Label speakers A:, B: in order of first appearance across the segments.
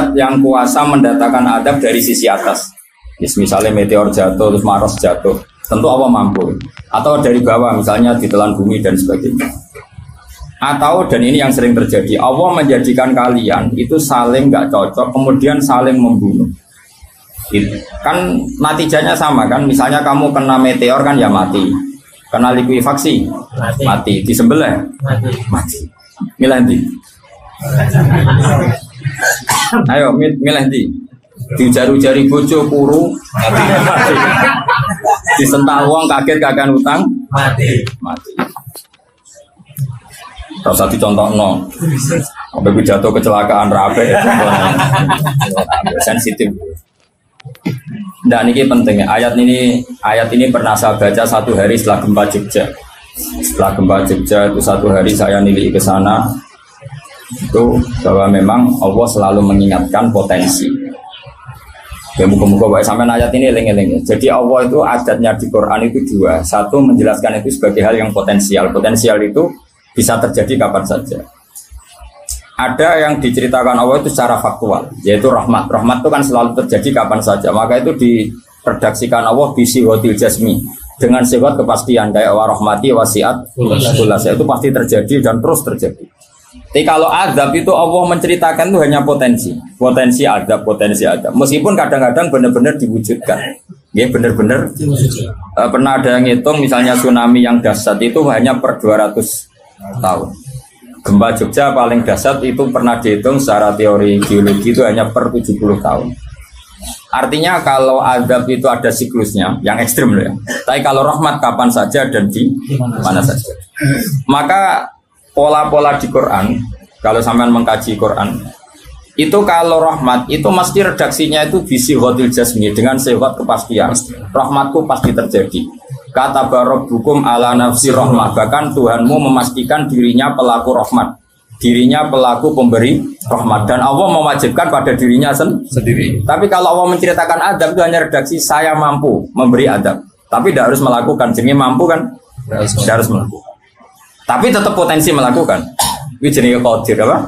A: zat yang kuasa mendatangkan adab dari sisi atas. Misalnya meteor jatuh, terus Mars jatuh, tentu Allah mampu. Atau dari bawah, misalnya ditelan bumi dan sebagainya. Atau, dan ini yang sering terjadi, Allah menjadikan kalian itu saling nggak cocok, kemudian saling membunuh. Kan natijanya sama kan, misalnya kamu kena meteor kan ya mati, kena likuifaksi mati, disembelih mati. Milih nanti. Ayo milih nanti. Dijaru-jari bojo kuru mati. Disentak uang kaget kagak utang mati. Rasa dicontohno. Sampai jatuh kecelakaan rabe sensitif. Dan ini penting. Ayat ini pernah saya baca satu hari setelah gempa Jogja. Setelah gempa Jogja itu satu hari saya nilai ke sana. Itu bahwa memang Allah selalu mengingatkan potensi. Ya muka-muka baik sampai ayat ini eling-eling. Jadi Allah itu adatnya di Quran itu dua. Satu menjelaskan itu sebagai hal yang potensial. Potensial itu bisa terjadi kapan saja. Ada yang diceritakan Allah itu secara faktual, yaitu rahmat. Rahmat itu kan selalu terjadi kapan saja. Maka itu diredaksikan Allah bisi hotil jasmi dengan sifat kepastian kayak warahmati wasiat kulas. Itu pasti terjadi dan terus terjadi. Tapi kalau azab itu Allah menceritakan itu hanya potensi azab. Meskipun kadang-kadang benar-benar diwujudkan. Ya benar-benar pernah ada yang ngitung misalnya tsunami yang dahsyat itu hanya per 200 tahun. Gempa Jogja paling dahsyat itu pernah dihitung secara teori geologi itu hanya per 70 tahun. Artinya kalau azab itu ada siklusnya yang ekstrim loh ya. Tapi kalau rahmat kapan saja dan di mana saja. Maka pola-pola di Quran, kalau sampean mengkaji Quran, itu kalau rahmat itu mesti redaksinya itu bisi hotil jasmi dengan sifat kepastian. Rahmatku pasti terjadi. Kata barabbukum ala nafsi rahmah, bahkan Tuhanmu memastikan dirinya pelaku rahmat, dirinya pelaku pemberi rahmat, dan Allah mewajibkan pada dirinya sendiri. Tapi kalau Allah menceritakan adab itu hanya redaksi saya mampu memberi adab, tapi tidak harus melakukan. Jadi mampu kan tidak harus melakukan, tapi tetap potensi melakukan. Ini jenis qadir apa?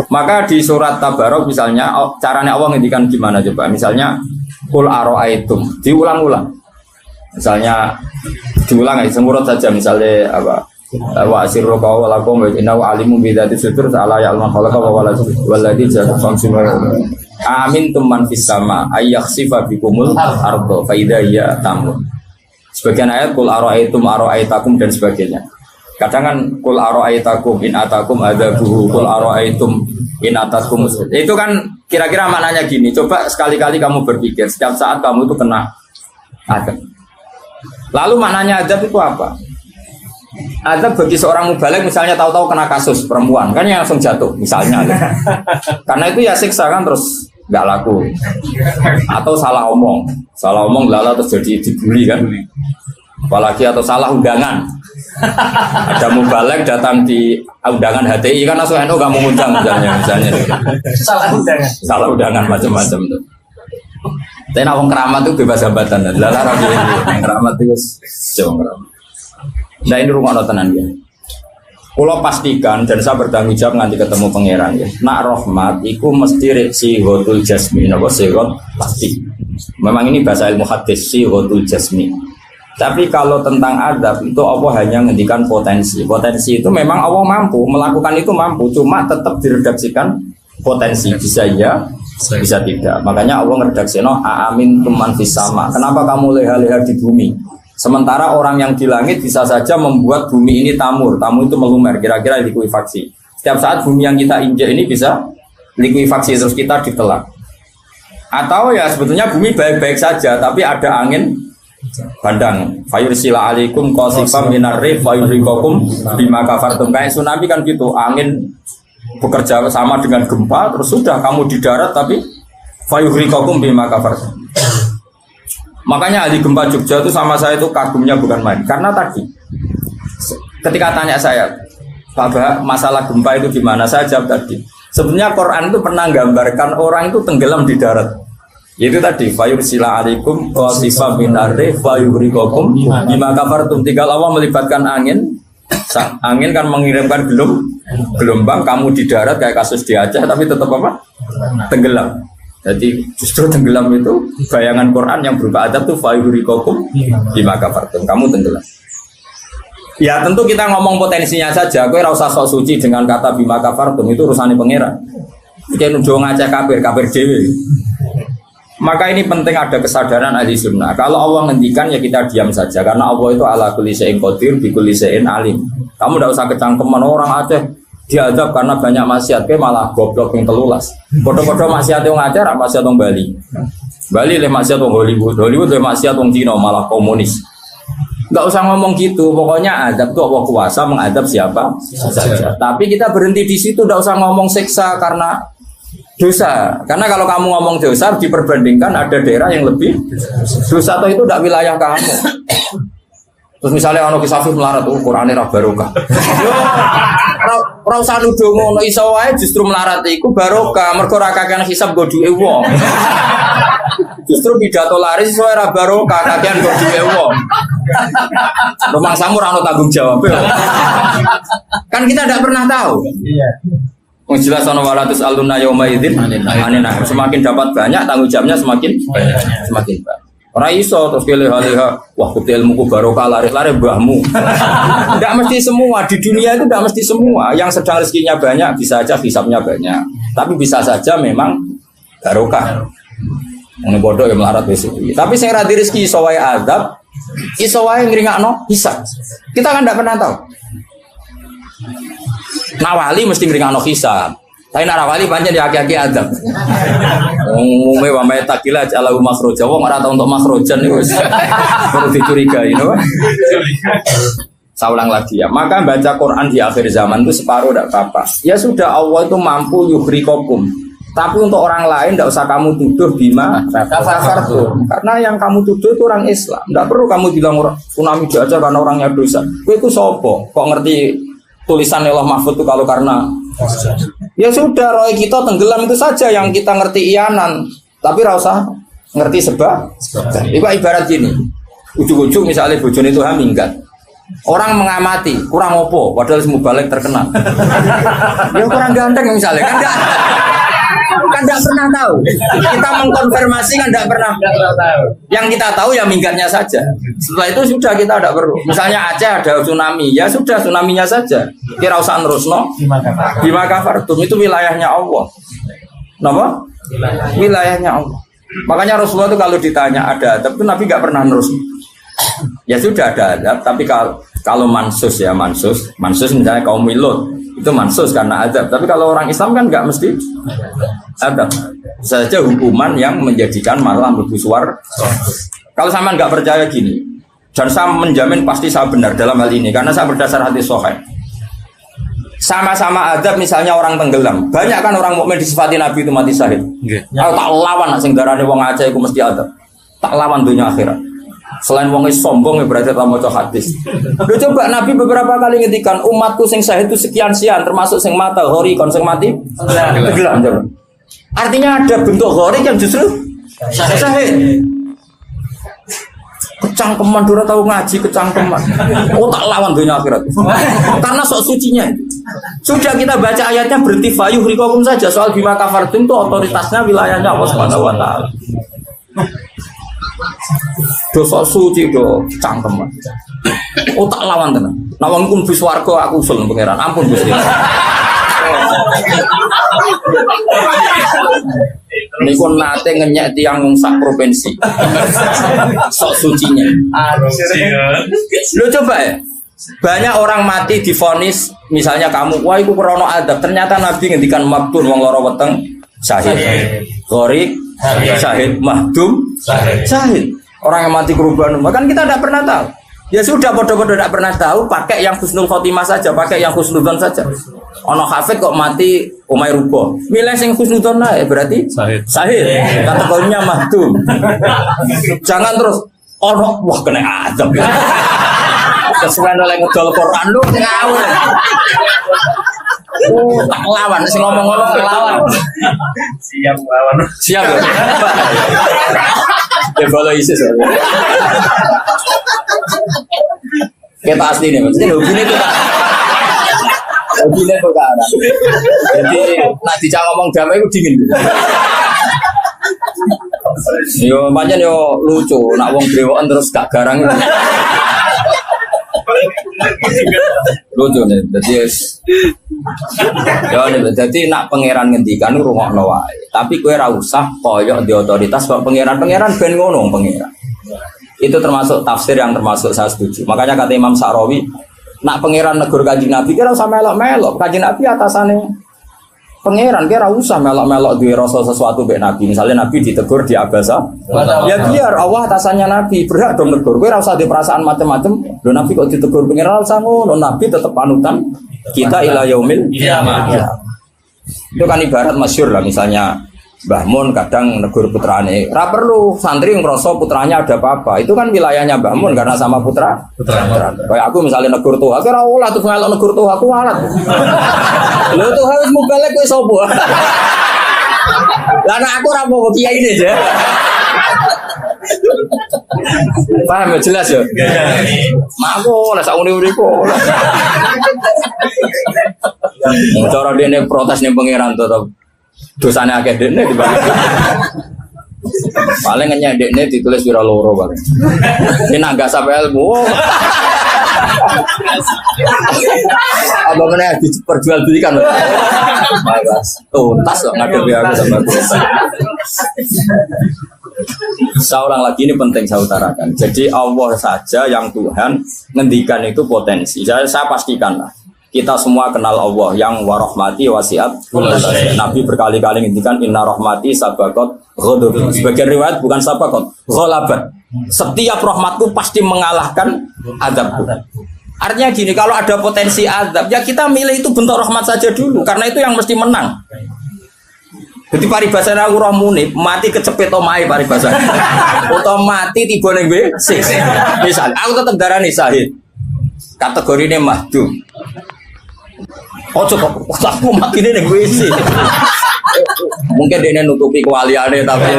A: Maka di surat Tabarok misalnya caranya Allah ngendikan gimana coba? Misalnya qul aro'aitum, diulang-ulang. Misalnya diulang aja semurut saja misalnya apa wa asirru qawlakum wa innahu alimun bi dzati sudur ta'ala ya'lamu khalaqa wa walladzi ja'ala samsun amin man fis sama ayakhsifa bikumul ardo fa idza hiya tamur. Sebagian ayat qul aro'aitakum dan sebagainya. Kadang kan qul aro'aitakum in atakum adzabuhu qul aro'aitum in atakum. Itu kan kira-kira maknanya gini. Coba sekali-kali kamu berpikir setiap saat kamu itu kena adab. Lalu maknanya azab itu apa? Azab bagi seorang mubaligh misalnya tahu-tahu kena kasus perempuan kan yang langsung jatuh misalnya. Karena itu ya siksa kan terus nggak laku. Atau salah omong lala terus jadi dibully kan. Apalagi atau salah undangan. Ada mubaligh datang di undangan HTI kan langsung NU nggak mau ngundang misalnya. Salah undangan macam-macam tuh. Tapi nak wong keramat itu bebas hambatan. Lala rapi yang keramat itu jauh keramat. Nah ini rumah tenan ya. Kalau pastikan dan saya bertanggung jawab nanti ketemu pangeran ya. Nak rahmat itu mesti si hotul jasmi, napa sihot pasti. Memang ini bahasa ilmu hadis si hotul jasmi. Tapi kalau tentang adab itu Allah hanya ngendikan potensi. Potensi itu memang Allah mampu melakukan itu mampu, cuma tetap diredaksikan potensi bisa ya. Bisa tidak. Makanya Allah ngeredaksino amin tuman fis sama. Kenapa kamu leha-leha di bumi? Sementara orang yang di langit bisa saja membuat bumi ini tamur. Tamu itu melumer, kira-kira likuifaksi. Setiap saat bumi yang kita injak ini bisa likuifaksi terus kita ditelan. Atau ya sebetulnya bumi baik-baik saja tapi ada angin bandang. Fayursila alaikum qasifam minar rih fayurikokum bima kafartum. Kayak tsunami kan gitu, angin bekerja sama dengan gempa, terus sudah kamu di darat tapi fayuhrikakum bima kafartum. Makanya ahli gempa Jogja itu sama saya itu kagumnya bukan main. Karena tadi ketika tanya saya, Pak, masalah gempa itu gimana? Saya jawab tadi. Sebenarnya Quran itu pernah gambarkan orang itu tenggelam di darat. Yaitu tadi fayursila alaikum qasifam minar rih fayuhrikakum bima kafartum. Tinggal Allah melibatkan angin. Angin kan mengirimkan gelombang, kamu di darat kayak kasus di Aceh tapi tetap apa? tenggelam. Jadi justru tenggelam itu bayangan Quran yang berupa adab tuh fayurikokum bima kafartum, kamu tenggelam. Ya tentu kita ngomong potensinya saja. Kowe ora usah sok suci dengan kata bima kafartum, itu urusane pangeran. Iki nuduh ngajak kafir dhewe. Maka ini penting ada kesadaran ahli sunnah. Kalau Allah ngendikan ya kita diam saja, karena Allah itu ala kulli syai'in qadir bi kulli syai'in alim. Kamu tidak usah kecangkeman orang Aceh diadab karena banyak maksiat, ke malah goblok yang telulas. Bodoh-bodoh maksiat yang Aceh, rak maksiat yang Bali. Bali le maksiat yang Hollywood le maksiat yang Cina malah komunis. Enggak usah ngomong gitu. Pokoknya adab itu Allah kuasa mengadab siapa saja. Tapi kita berhenti di situ, tidak usah ngomong siksa karena dosa, karena kalau kamu ngomong dosa diperbandingkan ada daerah yang lebih dosa atau itu tidak wilayah kamu. Terus misalnya ono kisafih melarat, Qur'ane ra barokah. Yo, ora usah nuduh ngono, iso wae justru melarat iku barokah, mergo ra kakean hisab go duwe wong. Justru pidato laris iso ra barokah, kakean go duwe wong. Rumah samu ora ono tanggung jawab. Kan kita tidak pernah tahu. Iya. Jelas ono walatus aluna yauma idzin anina. Semakin dapat banyak tanggung jawabnya semakin banyak. Ora iso terus keleha-leha wah kudu ilmuku barokah laris-laris mbahmu. Enggak mesti semua di dunia itu, enggak mesti semua. Yang sedang rezekinya banyak bisa aja hisabnya banyak. Tapi bisa saja memang barokah. Wong bodoh ya melarat wis. Tapi sing ra di rezeki iso wae azab, iso wae ngringakno hisab. Kita kan enggak pernah tahu. Nawali mesti ngringakno hisab. Tapi nak rawali pancen di aki-aki adab. Umume wa may takila ala makhraja. Wong ora tau untuk makhrajan niku wis perlu dicurigai, no? Saya ulang lagi ya. Maka baca Quran di akhir zaman itu separuh tidak apa-apa. Ya sudah, Allah itu mampu yuhrikokum. Tapi untuk orang lain tidak usah kamu tuduh bima kafartum. Karena yang kamu tuduh itu orang Islam. Tidak perlu kamu bilang orang tsunami aja karena orangnya dosa. Itu sopo? Kok ngerti tulisan Allah Mahfud itu kalau karena ya sudah, roy kita tenggelam itu saja yang kita ngerti iyanan, tapi rasa ngerti sebab. Itu ibarat gini, ujung-ujung misalnya bojone itu minggat, orang mengamati kurang opo, padahal semua balik terkenal. Ya kurang ganteng misalnya, kan enggak pernah tahu. Kita mengkonfirmasi kan enggak pernah tahu. Yang kita tahu ya minggatnya saja. Setelah itu sudah kita tidak perlu. Misalnya Aceh ada tsunami, ya sudah tsunaminya saja. Kira usah nerusno. Bima kafartum itu wilayahnya Allah. Napa? Wilayahnya Allah. Makanya Rasulullah itu kalau ditanya ada adab itu Nabi enggak pernah nerus. Ya sudah ada adab, tapi kalau mansus misalnya kaum Lut itu mansus karena adab. Tapi kalau orang Islam kan nggak mesti adab. Saja hukuman yang menjadikan malah berbusuar. Kalau sama nggak percaya gini, dan saya menjamin pasti saya benar dalam hal ini karena saya berdasar hadis sahih. Sama-sama adab, misalnya orang tenggelam. Banyak kan orang mukmin disifati Nabi itu mati syahid. Kalau tak lawan sing darane wong Aceh iku mesti adab. Tak lawan dunia akhirat. Selain wong sombong berarti tak maca hadis. Lho coba Nabi beberapa kali ngendikan umatku sing syahid itu sekian termasuk sing mata hori kon sing mati tenggelam coba. Artinya ada bentuk hori yang justru syahid. Kecangkeman dora tahu ngaji kecangkeman. Oh tak lawan dunia akhirat. Karena sok sucinya. Sudah kita baca ayatnya berhenti fayuh rikokum saja. Soal bima kafartum itu otoritasnya wilayahnya Allah Subhanahu wa taala. Dosa suci do cangkeman. Oh tak lawan tenan. Nah wong iku bis warga aku usul pangeran. Ampun Gusti. Niku nate ngenyek tiyang wong sak provinsi. Sok sucinya. Lu coba ya. Banyak orang mati divonis misalnya kamu, wah iku krana adab. Ternyata Nabi ngendikan maktun wong lara weteng syahid. Gharik syahid, mahdum syahid. Orang yang mati kerubahan, kan kita tidak pernah tahu. Ya sudah, bodoh-bodoh tidak pernah tahu. Pakai yang husnul khotimah saja, pakai yang husnudzon saja. Ono hafid kok mati umay rubo. Milih sing husnudzon lah, berarti sahih. Kategorinya mahdum. Jangan terus ono wah kena adab. Kesuwen oleh ngedol Quran lu ngawur. Oh, tak lawan, sing ngomong-ngomong lawan. Siap lawan. Siap. Ya kalau isi soalnya. Kita asli nih, maksudnya hubungan kita. Begini perkara. Jadi nak dicak ngomong damai itu dingin. Yo pancen yo lucu, nak wong brewokan terus gak garang. Lucu nih, jadi nak pangeran ngendikan rungokno wae. Tapi kowe ora usah koyo di otoritas kok pangeran ben ngono pangeran. Itu termasuk tafsir yang termasuk saya setuju. Makanya kata Imam Sa'rawi, nak pangeran negur Kanjeng Nabi kira usah melok-melok. Kanjeng Nabi atasane pangeran kira usah melok-melok duwe rasa sesuatu mbek Nabi. Misalnya Nabi ditegur di abasa, ya biar Allah atasannya Nabi, berhak dong negur. Kowe ora usah di perasaan macam-macam. Lho Nabi kok ditegur pangeran usah ngono. Nabi tetap panutan kita ila yaumil kiamah. Itu kan ibarat masyhur lah, misalnya Mbah Mun kadang negur putrane, ora perlu santri ngerasa putranya ada apa-apa. Itu kan wilayahnya Mbah Mun karena sama putra. Kayak aku misalnya negur tuh, aku ora oleh tuh melok negur tuh aku walat. Lho tuh harus mubalek kowe sapa? Lah nek aku ora mau kiai ini aja. Paham ya jelas ya? Mako lah sak uri-uriku. Cara dene protes ning pangeran tetep dosane akeh dekne dibanding. Paling ngenyek dekne ditulis pira loro paling. Ini nak gak sampai ilmu. Apa meneh diperjualbelikan. Mas, tuntas kok ngadepi aku sama aku. Saya ulang lagi, ini penting saya utarakan. Jadi Allah saja yang Tuhan ngendikan itu potensi. Saya pastikan lah. Kita semua kenal Allah yang warahmati wasiat. Nabi berkali-kali ngendikan inna rahmati sabaqat ghadab. Sebagian riwayat bukan sabaqat, ghalabat. Setiap rahmatku pasti mengalahkan azabku. Artinya gini, kalau ada potensi azab, ya kita milih itu bentuk rahmat saja dulu, karena itu yang mesti menang. Jadi paribasane aku roh munib, mati kecepet omahe paribasane. Utawa mati tiba ning W6. Misal aku tetep darani syahid. Kategorine mahdum. Ojo kok aku makine ning WC. Mungkin dene nutupi kewaliane tapi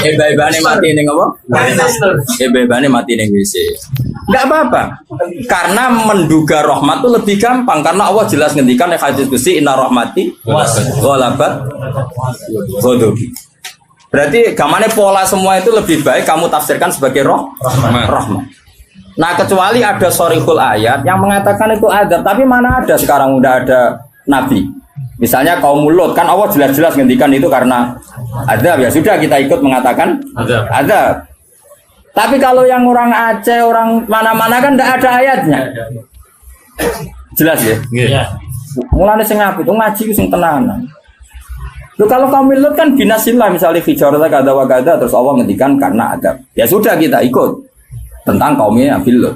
A: ebane mati ning apa? Ebane mati ning WC. Enggak apa-apa. Karena menduga rahmat itu lebih gampang karena Allah jelas ngendikan di hadis qudsi inna rahmati ghalabat ghadabi. Berarti gamane pola semua itu lebih baik kamu tafsirkan sebagai rahmat. Nah, kecuali ada sorihul ayat yang mengatakan itu adab, tapi mana ada sekarang udah ada nabi. Misalnya kaum Lut kan Allah jelas-jelas ngendikan itu karena adab, ya sudah kita ikut mengatakan adab. Tapi kalau yang orang Aceh, orang mana-mana kan tidak ada ayatnya. Jelas ya? Iya. Mulane sing apik itu ngaji sing tenanan. Loh kalau kaum Lut kan binasillah misalnya hijarata kada wa kada terus Allah ngendikan karena adab. Ya sudah kita ikut tentang kaumnya Nabi Lut.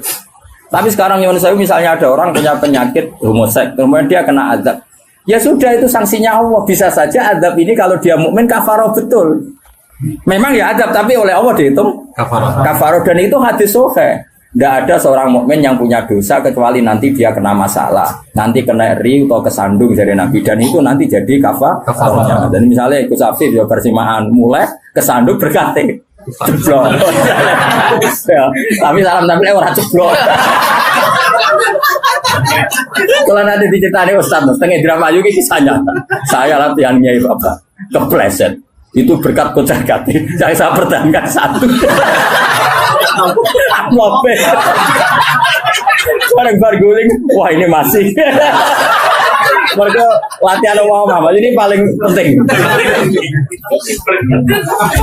A: Tapi sekarang yang saya misalnya ada orang punya penyakit homoseks, kemudian dia kena adab. Ya sudah itu sanksinya Allah. Bisa saja adab ini kalau dia mukmin kafarah betul. Memang ya adab tapi oleh Allah dihitung kafarah dan itu hadis sahih. Tidak ada seorang mukmin yang punya dosa kecuali nanti dia kena masalah, nanti kena ri atau kesandung dari Nabi dan itu nanti jadi kafarah. Dan misalnya ikut Safif ya persimaan mulai kesandung berkati. Ceblok. Ya, tapi salam tampil orang ceblok. Kalau nanti diceritani Ustaz, setengah drama juga kisahnya. Saya latihannya Bapak kepleset. Itu berkat kocak kati yang saya pertahankan satu. Mope. Bareng barguling, wah ini masih. Mereka latihan awal ini paling penting.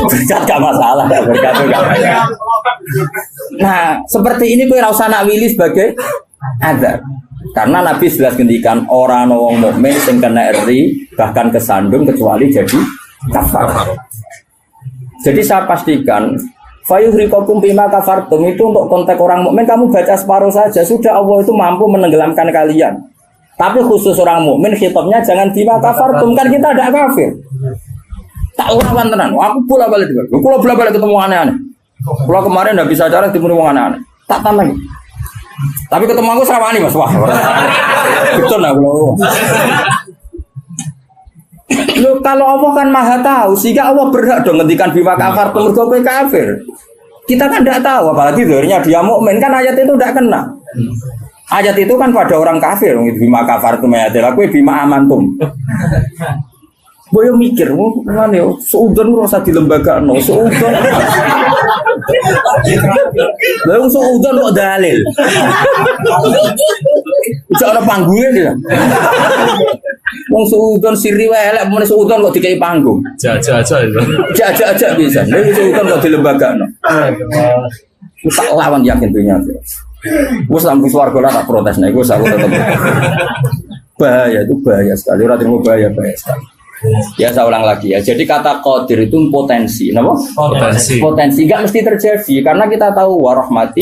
A: Berkat gak masalah, berkat gak masalah. Nah, seperti ini gue rasa nak willy sebagai ada. Karena Nabi jelas ngendikan orang wong mukmin sing kena eri bahkan kesandung kecuali jadi kafar. Jadi saya pastikan fayuhriqakum bima kafartum itu untuk konteks orang mukmin kamu baca separuh saja sudah Allah itu mampu menenggelamkan kalian. Tapi khusus orang mukmin khitabnya jangan bima kafartum kan kita ada kafir. Tak lawan tenan. Aku bola-balik juga. Kalau bola-balik ketemu aneh-aneh. Kalau kemarin enggak bisa cara ketemu wong aneh-aneh. Tak tantang. Tapi ketemu aku sawani Mas wah. Betul lah kalau. Loh, kalau Allah kan maha tahu sehingga Allah berhak dong ngendikan bima kafar mergo kowe kafir. Kita kan tidak tahu apalagi darinya dia mukmin kan ayat itu tidak kena. Ayat itu kan pada orang kafir, bima kafartum ayatil, aku bima amantum. Boyo mikir, mana ya? Seudon rasa di lembaga, no seudon. Lalu seudon kok dalil. Bisa ada panggungnya dia. Wong seudon siri welek, mana seudon kok dikai panggung?
B: Jaja itu.
A: Jaja bisa. Lalu seudon kok di lembaga, no. Tak lawan yakin punya. Gue sampai suarga lah tak protes, nih gue selalu tetap bahaya itu bahaya sekali. Orang terima bahaya sekali. Ya saya ulang lagi ya. Jadi kata qadir itu potensi, kenapa? Potensi nggak mesti terjadi karena kita tahu warahmati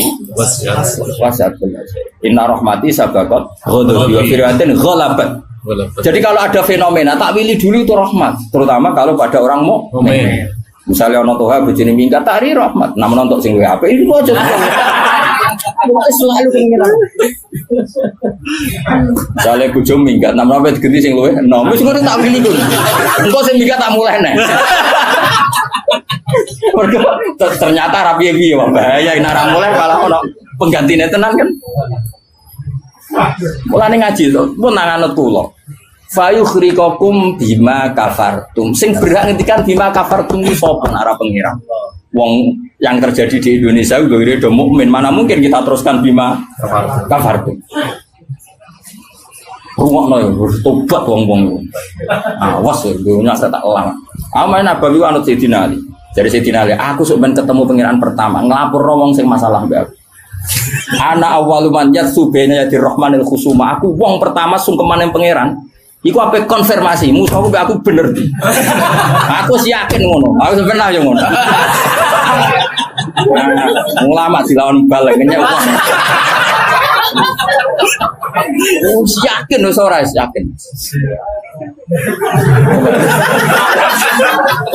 A: wasiatul. Inna rahmati sabaqat ghadabi wa fir'atin ghalabat. Jadi kalau ada fenomena tak pilih dulu itu rahmat, terutama kalau pada orang mukmin. Misalnya ono toha bojone minggat tari rahmat, namun untuk sing luwih apik itu aja. Selalu pengen. Soalnya bojo minggat, namun apa diganti sing luwih enom. Wis ngono tak pilih kun. Engko sing minggat tak mulai neh. Mergo ternyata rapi piye wae bahaya nek ora mulai malah ono penggantine tenan kan. Mulane ngaji to, pun nang anut kula. Fayukhrikakum bima kafartum. Sing berhak ngendikan bima kafartum iki sapa arah pengiran. Wong yang terjadi di Indonesia udah do mukmin, mana mungkin kita teruskan bima kafartum. Rungokno yo bertobat wong-wong. Awas yo dunya tak elang. Amae Nabawi anut Sayyidina Ali. Dari Sayyidina Ali, aku sok ben ketemu pengiran pertama, nglapurno wong sing masalah mbak aku. Ana awwaluman yatsubena yadir rahmanil khusuma. Aku wong pertama sungkeman yang pangeran. Iku apa konfirmasi, musuhku be aku bener. Aku sih yakin ngono. Aku sebenarnya ngono. Ulama dilawan balik kenyek wong. Yakin ora yakin.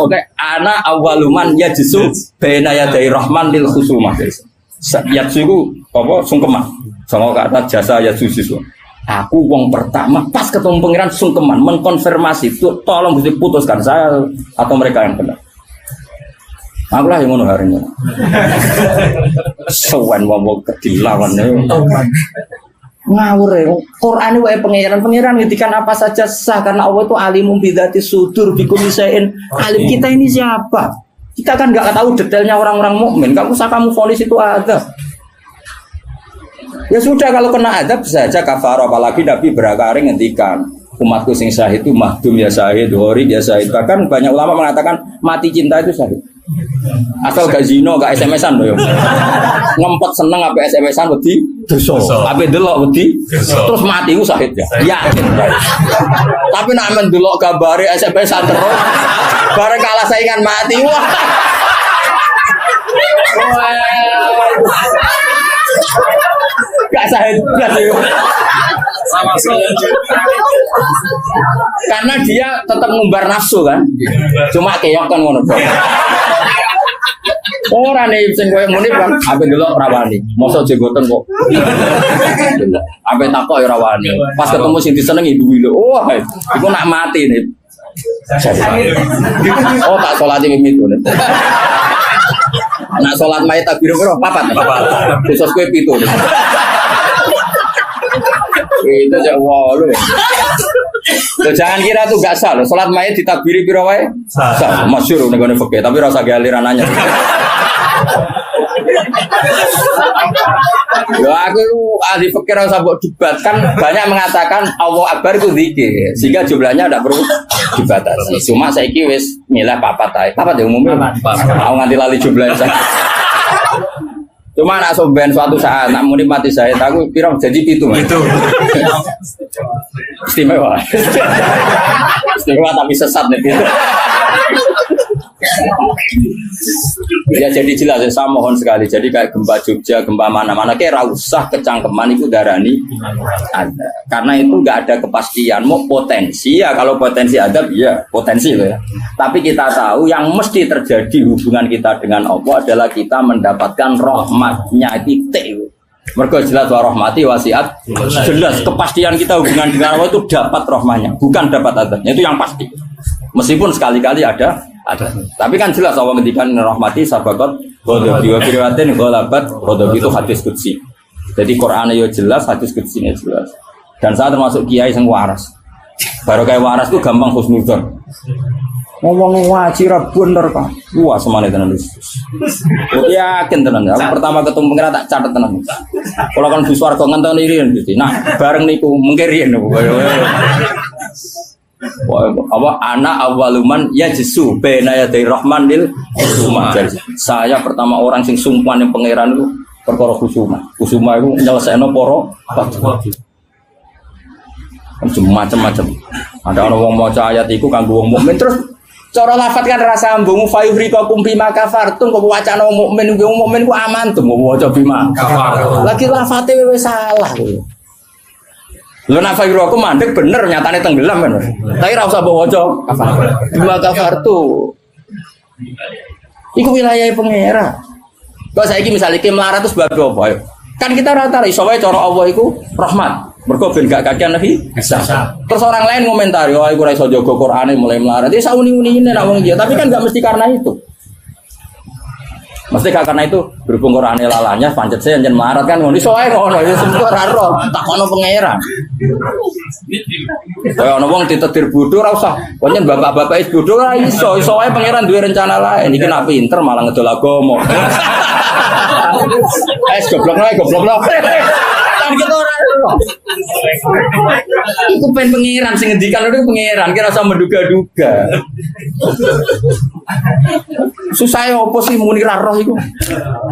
A: Oke, ana awaluman yajsu baina yaday rahman lil khusumah. Yajsu iku apa sungkeman. Sama kata jasa yajsu sisu. Aku wong pertama pas ketemu pangeran sungkeman mengkonfirmasi tuh tolong bisa putuskan saya atau mereka yang benar. Aku lah yang ngono harinya. Sewan wong kedilawan ngawur ya. Quran wae pangeran ngetikan apa saja sah karena Allah itu alimum bidzati sudur bikulli syai'in. Alim kita ini siapa? Kita kan enggak tahu detailnya orang-orang mukmin. Enggak usah kamu vonis itu ada. Ya sudah kalau kena azab bisa aja kafar, apalagi Nabi berkali ngendikan umatku sing syahid itu mahdum ya syahid, hori ya syahid. Bahkan banyak ulama mengatakan mati cinta itu syahid. Asal gak zino, gak SMS-an loh. Ngempet seneng apa SMS-an wedi dosa. Apa delok wedi terus mati ku syahid ya. Yakin. Tapi nek men delok gambare SMS-an terus bareng kalah saingan mati wah. Gak syahid sama karena dia tetap ngumbar nafsu kan, cuma keok kan ngono. Orang nih sing koyo muni kan, ape delok rawani, mosok jenggoten kok. Ape takok ya rawani. Pas ketemu sing disenengi duwi lho. Wah, iku nak mati nih. Oh tak salati mimit ngono. Nak salat mayit takbir piro? Papat. Besok kowe 7. Itu jauh loh. Jangan kira tuh gak sah loh. Salat mayit ditakbiri piro wae? Sah. Masyhur nego fikih, tapi rasa galiran nanya. Loh aku ahli fikih rasa mbok debat kan banyak mengatakan Allahu Akbar itu zikir sehingga jumlahnya tidak perlu dibatasi. Cuma saiki wis milah papat ae. Papat ya umumnya. Aku nganti lali jumlahnya. Cuma nak soben suatu saat nak muni mati saya aku pirang jadi itu. Istimewa. Istimewa tapi sesat nih itu. Ya jadi jelas saya mohon sekali. Jadi kayak gempa Jogja, gempa mana-mana kayak usah kecangkeman itu darani ada. Karena itu enggak ada kepastian mau potensi ya kalau potensi ada ya potensi loh ya. Tapi kita tahu yang mesti terjadi hubungan kita dengan Allah adalah kita mendapatkan rahmatnya titik. Mergo jelas wa rahmati wasiat. Jelas kepastian kita hubungan dengan Allah itu dapat rahmatnya, bukan dapat adabnya. Itu yang pasti. Meskipun sekali-kali ada. Tapi kan jelas Allah ngendikan rahmati sabaqat ghadabi wa firwatin ghalabat ghadabi itu hadis qudsi. Jadi Quran yo jelas, hadis kudsine jelas. Dan saya termasuk kiai yang waras. Baru kayak waras itu gampang husnudzon. Ngomong wajib bener kan. Wah semane tenan wis. Yakin tenan. Aku pertama ketemu pengira tak catet tenan. Kalau kan Gus Warga ngenteni riyen gitu. Nah, bareng niku mengke riyen. Apa anak awaluman ya jesu bena ya dari Rahman lil khusuma. Saya pertama orang sing sumpah ning pangeran itu perkara khusuma. Khusuma itu nyelesaikno para macam-macam. Ada orang wong maca ayat iku kanggo wong mukmin terus cara lafat kan rasa ambung fayuhrikakum bima kafartum kok wacana wong mukmin ku aman tuh mau waca bima kafartum. Lagi lafate wis salah lho. Lho nek fayuhrikakum mandek bener nyatane tenggelam kan. Tapi ora usah mbok waca bima kafartum. Iku wilayahe pangeran. Kok saiki misale iki melarat terus sebab apa? Kan kita rata iso wae cara Allah iku rahmat. Mergo ben gak kakean Nabi. Terus orang lain komentari, "Oh, iku ora iso jaga Qur'ane mulai melarat." Iki sauni-unine nek wong dia, tapi kan enggak mesti karena itu. Mesti karena itu berhubung Qur'ane lalanya pancet saya njen melarat kan ngono iso wae ngono ya semua ora roh, takono pangeran. Kaya ana wong ditetir bodho ora usah. Pancen bapak-bapak is bodho ora iso wae pangeran duwe rencana lain. Iki nek pinter malah ngedol agama. Goblok kan kita ora iku pen pangeran sing ngendikan itu pangeran kira usah menduga-duga. Susah opo sih muni ra roh iku.